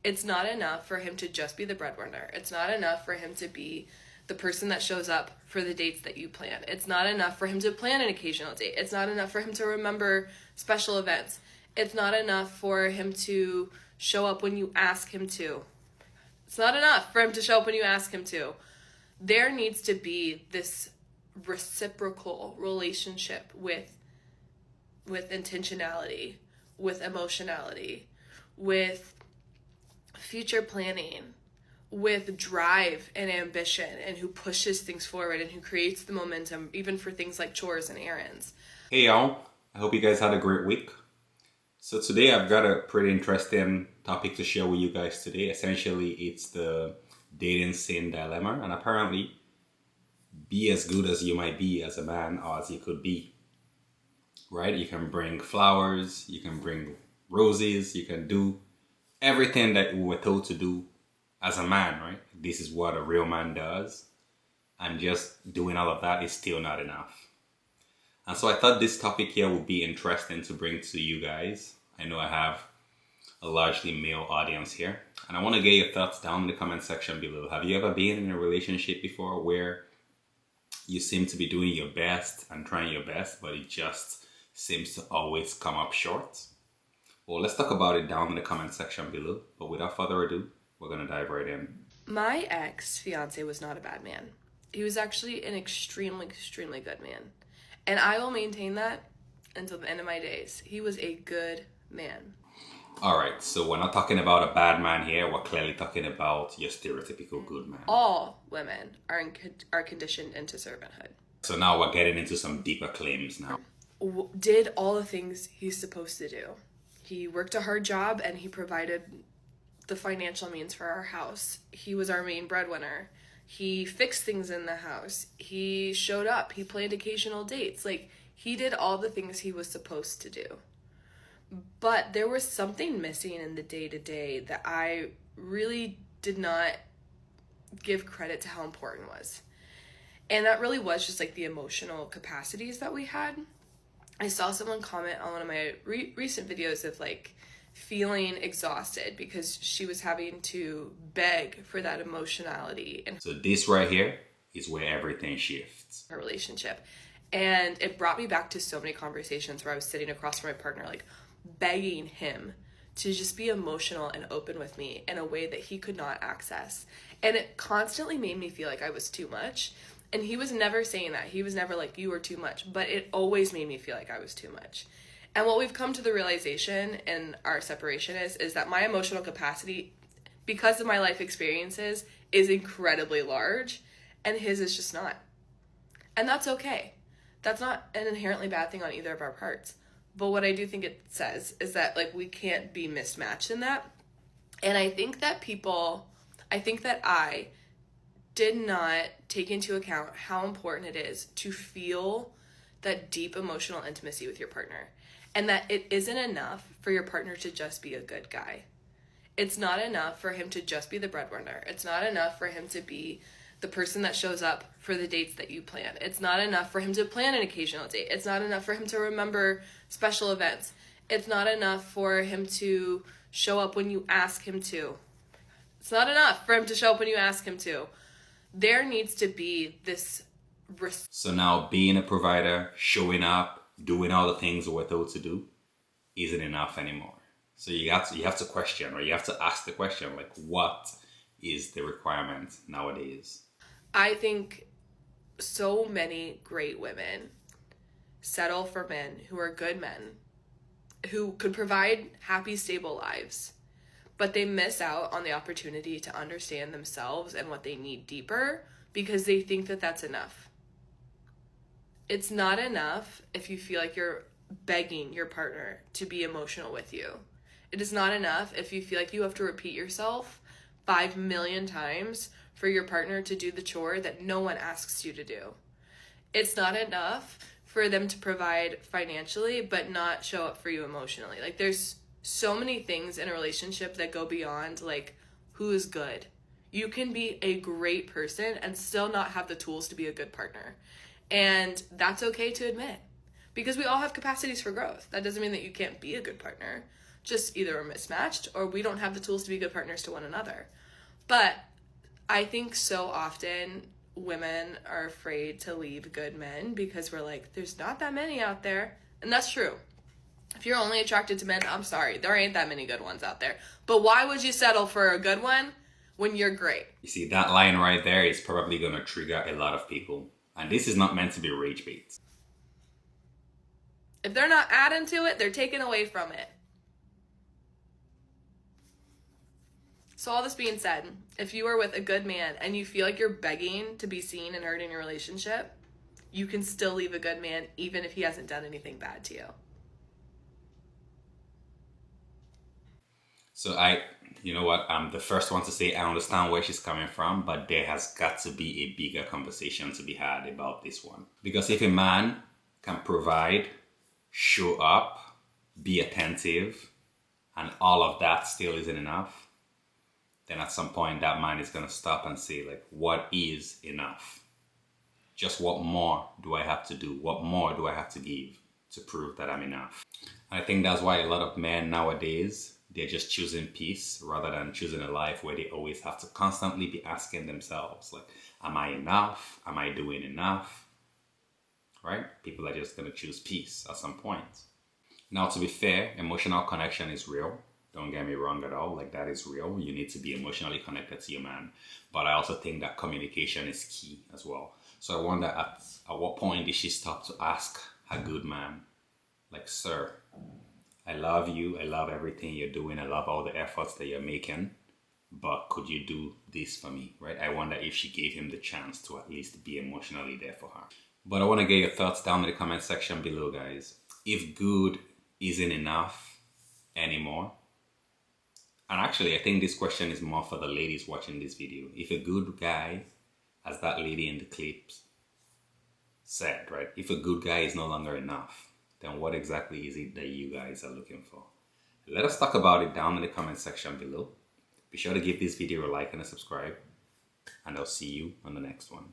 It's not enough for him to just be the breadwinner. It's not enough for him to be the person that shows up for the dates that you plan. It's not enough for him to plan an occasional date. It's not enough for him to remember special events. It's not enough for him to show up when you ask him to. It's not enough for him to show up when you ask him to. There needs to be this reciprocal relationship with intentionality, with emotionality, with future planning, with drive and ambition, and who pushes things forward and who creates the momentum even for things like chores and errands. Hey y'all, I hope you guys had a great week. So today I've got a pretty interesting topic to share with you guys today. Essentially, it's the dating scene dilemma, and apparently be as good as you might be as a man or as you could be, right? You can bring flowers, you can bring roses, you can do everything that we were told to do as a man, right? This is what a real man does. And just doing all of that is still not enough. And so I thought this topic here would be interesting to bring to you guys. I know I have a largely male audience here. And I want to get your thoughts down in the comment section below. Have you ever been in a relationship before where you seem to be doing your best and trying your best, but it just seems to always come up short? Well, let's talk about it down in the comment section below. But without further ado, we're going to dive right in. My ex-fiance was not a bad man. He was actually an extremely, extremely good man. And I will maintain that until the end of my days. He was a good man. All right, so we're not talking about a bad man here. We're clearly talking about your stereotypical good man. All women are conditioned into servanthood. So now we're getting into some deeper claims now. Did all the things he's supposed to do. He worked a hard job and he provided the financial means for our house. He was our main breadwinner. He fixed things in the house. He showed up. He planned occasional dates. He did all the things he was supposed to do. But there was something missing in the day-to-day that I really did not give credit to how important was. And that really was just the emotional capacities that we had. I saw someone comment on one of my recent videos of feeling exhausted because she was having to beg for that emotionality. And so this right here is where everything shifts. Her relationship. And it brought me back to so many conversations where I was sitting across from my partner, begging him to just be emotional and open with me in a way that he could not access. And it constantly made me feel like I was too much. And he was never saying that. He was never like, you are too much. But it always made me feel like I was too much. And what we've come to the realization in our separation is that my emotional capacity, because of my life experiences, is incredibly large, and his is just not. And that's okay. That's not an inherently bad thing on either of our parts. But what I do think it says is that we can't be mismatched in that. And I think that I did not take into account how important it is to feel that deep emotional intimacy with your partner. And that it isn't enough for your partner to just be a good guy. It's not enough for him to just be the breadwinner. It's not enough for him to be the person that shows up for the dates that you plan. It's not enough for him to plan an occasional date. It's not enough for him to remember special events. It's not enough for him to show up when you ask him to. It's not enough for him to show up when you ask him to. There needs to be this... So now being a provider, showing up, doing all the things we're told to do isn't enough anymore. So you have to question, or you have to ask the question, what is the requirement nowadays? I think so many great women settle for men who are good men, who could provide happy, stable lives, but they miss out on the opportunity to understand themselves and what they need deeper because they think that that's enough. It's not enough if you feel like you're begging your partner to be emotional with you. It is not enough if you feel like you have to repeat yourself 5 million times for your partner to do the chore that no one asks you to do. It's not enough for them to provide financially but not show up for you emotionally. There's so many things in a relationship that go beyond who is good. You can be a great person and still not have the tools to be a good partner. And that's okay to admit, because we all have capacities for growth. That doesn't mean that you can't be a good partner. just either we're mismatched or we don't have the tools to be good partners to one another. But I think so often women are afraid to leave good men because we're like, there's not that many out there. And that's true. If you're only attracted to men, I'm sorry, there ain't that many good ones out there. But why would you settle for a good one when you're great? You see, that line right there is probably going to trigger a lot of people. And this is not meant to be rage bait. If they're not adding to it, they're taking away from it. So all this being said, if you are with a good man and you feel like you're begging to be seen and heard in your relationship, you can still leave a good man even if he hasn't done anything bad to you. So you know what, I'm the first one to say I understand where she's coming from, but there has got to be a bigger conversation to be had about this one. Because if a man can provide, show up, be attentive, and all of that still isn't enough, then at some point that man is going to stop and say, like, what is enough? Just what more do I have to do? What more do I have to give to prove that I'm enough? And I think that's why a lot of men nowadays, they're just choosing peace rather than choosing a life where they always have to constantly be asking themselves, like, am I enough? Am I doing enough? Right? People are just going to choose peace at some point. Now, to be fair, emotional connection is real. Don't get me wrong at all. Like, that is real. You need to be emotionally connected to your man. But I also think that communication is key as well. So I wonder at what point did she stop to ask her good man, like, sir, I love you. I love everything you're doing. I love all the efforts that you're making. But could you do this for me, right? I wonder if she gave him the chance to at least be emotionally there for her. But I want to get your thoughts down in the comment section below, guys. If good isn't enough anymore, and actually I think this question is more for the ladies watching this video. If a good guy, as that lady in the clips said, right? If a good guy is no longer enough, then what exactly is it that you guys are looking for? Let us talk about it down in the comment section below. Be sure to give this video a like and a subscribe, and I'll see you on the next one.